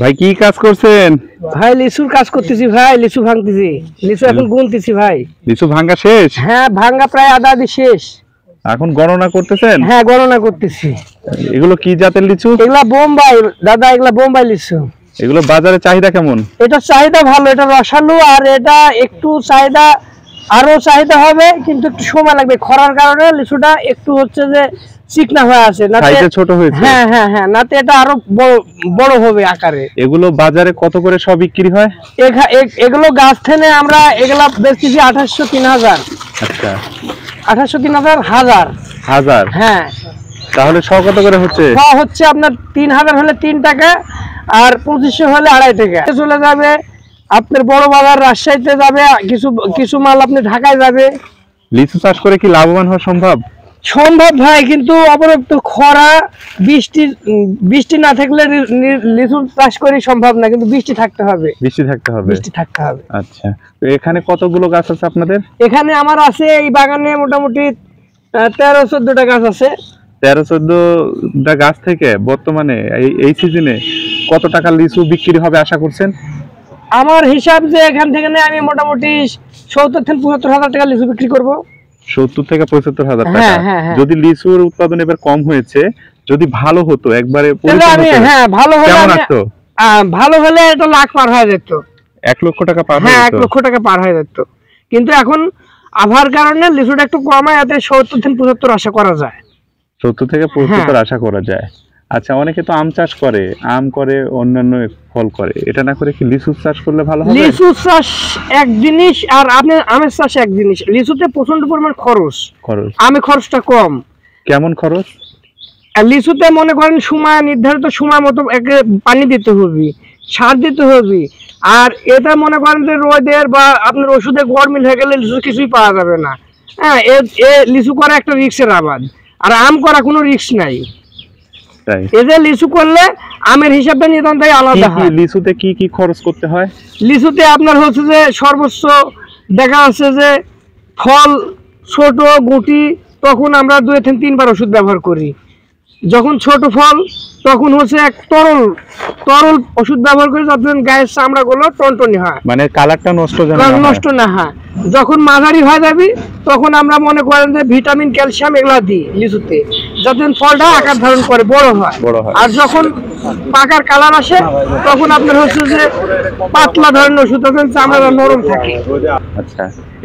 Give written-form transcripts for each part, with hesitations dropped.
ভাই কি কাজ করছেন? ভাই লিচুর কাজ করতেছি ভাই, লিচু ভাঙতেছি, লিচু এখন গুনতেছি ভাই। লিচু ভাঙা শেষ? হ্যাঁ, ভাঙা প্রায় আধা আধি শেষ। এখন গণনা করতেছেন? হ্যাঁ, গণনা করতেছি। এগুলো কি জাতের লিচু? এগুলা বোম্বাই দাদা, এগুলা বোম্বাই লিচু। এগুলো বাজারে চাহিদা কেমন? এটা চাহিদা ভালো, এটা রসালো, আর এটা একটু চাহিদা আরো চাহিদা হবে, কিন্তু একটু সময় লাগবে। খরার কারণে লিচুটা একটু হচ্ছে যে চিকনা হয়ে আছে, সাইজে ছোট হয়েছে। হ্যাঁ হ্যাঁ হ্যাঁ, নাতে এটা আরো বড় হবে আকারে। এগুলো বাজারে কত করে সব বিক্রি হয়? এগুলো গাছ থেকে আমরা এগুলা বেচতেছি 2800 3000। আচ্ছা, 2800 3000 হাজার হাজার। হ্যাঁ, তাহলে সব কত করে হচ্ছে? হচ্ছে আপনার 3000 হলে 3 টাকা, আর 2500 হলে 2.5 টাকা চলে যাবে। আপনার বড় বাজার রাজশাহীতে যাবে, কিছু কিছু মাল আপনি ঢাকায় যাবে। লিচু চাষ করে কি লাভবান হওয়া সম্ভব? সম্ভব ভাই, কিন্তু অপরন্ত খরা বৃষ্টি না থাকলে লিচু চাষ করি সম্ভব না, কিন্তু বৃষ্টি থাকতে হবে। বৃষ্টি থাকতে হবে। বৃষ্টি থাকতে হবে। আচ্ছা, তো এখানে কতগুলো গাছ আছে আপনাদের? এখানে আমার আছে এই বাগানে মোটামুটি 13-14টা গাছ আছে। 13-14টা গাছ থেকে বর্তমানে এই সিজনে কত টাকা লিচু বিক্রি হবে আশা করছেন? আমার হিসাব যে এখান থেকে আমি মোটামুটি 70-75 হাজার টাকা লিচু বিক্রি করব। 70-75 হাজার টাকা। হ্যাঁ। যদি লিচুর উৎপাদন এবার কম হয়েছে, যদি ভালো হতো একবারে ভালো হলে এটা লাখ পার হয়ে যেত, 1 লক্ষ টাকা পার। হ্যাঁ, 1 লক্ষ টাকা পার হয়ে যেত। কিন্তু এখন আবহাওয়ার কারণে লিচুটা একটু কমায়, এতে 70-75 আশা করা যায়। 70-75 আশা করা যায়। আচ্ছা, অনেকে তো আম চাষ করে, আম করে, অন্যান্য ফল করে, এটা না করে কি লিচু চাষ করলে ভালো হবে? লিচু চাষ এক জিনিস, আর আপনার আমের চাষ এক জিনিস। লিচুতে প্রচন্ড পরিমাণ খরচ, আমে খরচটা কম। কেমন খরচ? লিচুতে মনে করেন সময় নির্ধারিত সময় মতো পানি দিতে হবে, সার দিতে হবে, আর এটা মনে করেন যে রোদের বা আপনার ওষুধে গরমিল হয়ে গেলে লিচু কিছুই পাওয়া যাবে না। হ্যাঁ, লিচু করা একটা রিস্কের আবাদ, আর আম করা কোনো রিস্ক নাই। এদের লিচু করলে আমের হিসাবটা নিতান্তই আলাদা হয়। লিচুতে কি কি খরচ করতে হয়? লিচুতে আপনার হচ্ছে যে সর্বোচ্চ দেখা যাচ্ছে যে ফল ছোট গুটি, তখন আমরা 2 থেকে 3 বার ওষুধ ব্যবহার করি। যখন ছোট ফল তখন হচ্ছে এক তরল ওষুধ ব্যবহার করি, যাতে গায়ের চামড়া গুলো টনটনি হয়, মানে কালারটা নষ্ট না হয়। যখন মাঝারি হয়ে যাবে তখন আমরা মনে করেন যে ভিটামিন ক্যালসিয়াম এগুলা দিই লিচুতে, যাতে ফলটা আকার ধারণ করে বড় হয়। আর যখন পাকার কালার আসে তখন আপনার হচ্ছে যে পাতলা ধরনের ওষুধ, তখন চামড়া নরম থাকে। আচ্ছা,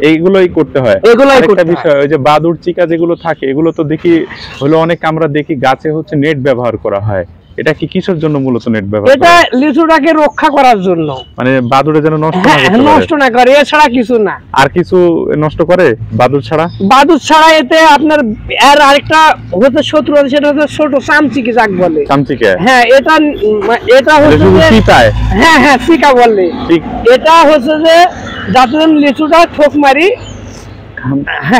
এইগুলোই করতে হয়। একটা বিষয়, ওই যে বাদুড় চিকা যেগুলো থাকে, এগুলো তো দেখি হলো অনেক, আমরা দেখি গাছে হচ্ছে নেট ব্যবহার করা হয়। এটা কি কিসের জন্য মূলত নেট ব্যবহার? এটা লিচুটাকে রক্ষা করার জন্য, মানে বাদুড়ে যেন নষ্ট না করে, এছাড়া কিছু না। আর কিছু নষ্ট করে বাদুড় ছাড়া? বাদুড় ছাড়া এতে আপনার এর আরেকটা হচ্ছে শত্রু আছে, সেটা হচ্ছে ছোট চামচিকি, যাক বলে চামচিকা। হ্যাঁ, এটা হচ্ছে হ্যাঁ চিকা বলে। এটা হচ্ছে যে যাতে লিচুটা ঠোক মারি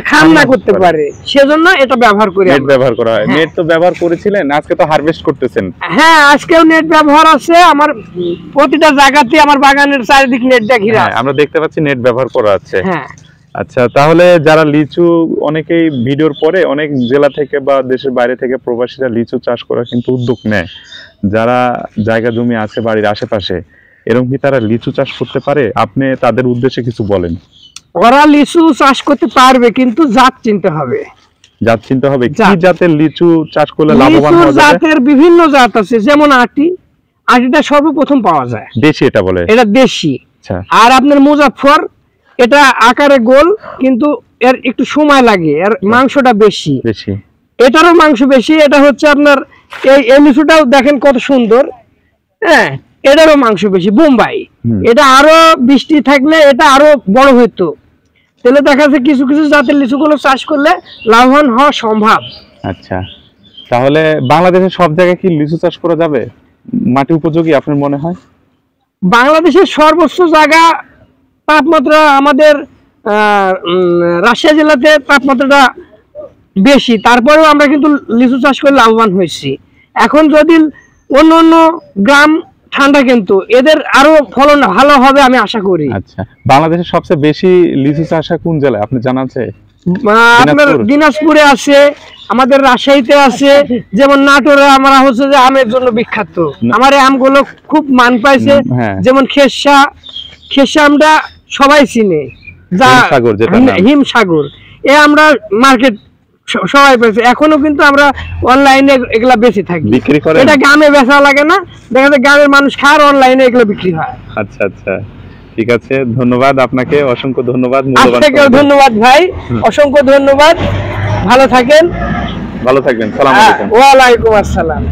খাম না করতে পারে, সেজন্য এটা ব্যবহার করি। নেট ব্যবহার করা হয়। নেট তো ব্যবহার করেছিলেন, আজকে তো হারভেস্ট করতেছেন। হ্যাঁ, আজকেও নেট ব্যবহার আছে। আমার প্রতিটা জায়গাতে আমার বাগানের চারিদিক নেট দিয়ে ঘেরা। আমরা দেখতে পাচ্ছি নেট ব্যবহার করা আছে। হ্যাঁ। আচ্ছা, তাহলে যারা লিচু, অনেকেই ভিডিওর পরে অনেক জেলা থেকে বা দেশের বাইরে থেকে প্রবাসীরা লিচু চাষ করার কিন্তু উদ্যোগ নেয়। যারা জায়গা জমি আছে বাড়ির আশেপাশে, এরকম কি তারা লিচু চাষ করতে পারে? আপনি তাদের উদ্দেশ্যে কিছু বলেন। ওরা লিচু চাষ করতে পারবে, কিন্তু জাত চিনতে হবে। জাত চিনতে হবে? কি জাতের লিচু চাষ করলে লাভবান হওয়া যাবে? জাতের বিভিন্ন জাত আছে, যেমন আটিটা সর্বপ্রথম পাওয়া যায়। দেশি এটা বলে? এটা দেশি। আচ্ছা। আর আপনার মুজাফফর, এটা আকারে গোল, কিন্তু এর একটু সময় লাগে, এর মাংসটা বেশি। এটারও মাংস বেশি। এটা হচ্ছে আপনার এই লিচুটাও দেখেন কত সুন্দর। হ্যাঁ, এটারও মাংস বেশি, বোম্বাই। এটা আরো বৃষ্টি থাকলে এটা আরো বড় হইতো। তাহলে দেখা যাচ্ছে কিছু কিছু জাতের লিচুগুলো চাষ করলে লাভবান হওয়া সম্ভব। আচ্ছা, তাহলে বাংলাদেশের সব জায়গায় কি লিচু চাষ করা যাবে? মাটি উপযোগী আপনার মনে হয়? বাংলাদেশের সর্বোচ্চ জায়গা তাপমাত্রা আমাদের রাজশাহী জেলাতে তাপমাত্রাটা বেশি, তারপরেও আমরা কিন্তু লিচু চাষ করে লাভবান হয়েছি। এখন যদি অন্য অন্য গ্রাম ঠান্ডা, কিন্তু এদের আরো ফলন ভালো হবে আমি আশা করি। আচ্ছা, বাংলাদেশের সবচেয়ে বেশি লিচু চাষ কোন জেলায় আপনি জানা আছে? আপনার দিনাজপুরে আছে, আমাদের রাজশাহীতে আছে, যেমন নাটোরে আমরা হচ্ছে যে আমের জন্য বিখ্যাত। আমার এই আমগুলো খুব মান পাইছে, যেমন খেসা আমটা সবাই চিনে, হিমসাগর এ আমরা মার্কেট সবাই পেয়েছে। এখনো কিন্তু আমরা অনলাইনে এগুলা বেশি থাকি, এটা গ্রামে বেচা লাগে না, দেখা যায় গ্রামের মানুষ খায়, অনলাইনে এগুলো বিক্রি হয়। আচ্ছা আচ্ছা, ঠিক আছে, ধন্যবাদ আপনাকে, অসংখ্য ধন্যবাদ। আপনাকেও ধন্যবাদ ভাই, অসংখ্য ধন্যবাদ। ভালো থাকেন। ভালো থাকবেন। সালাম আলাইকুম। ওয়ালাইকুম আসসালাম।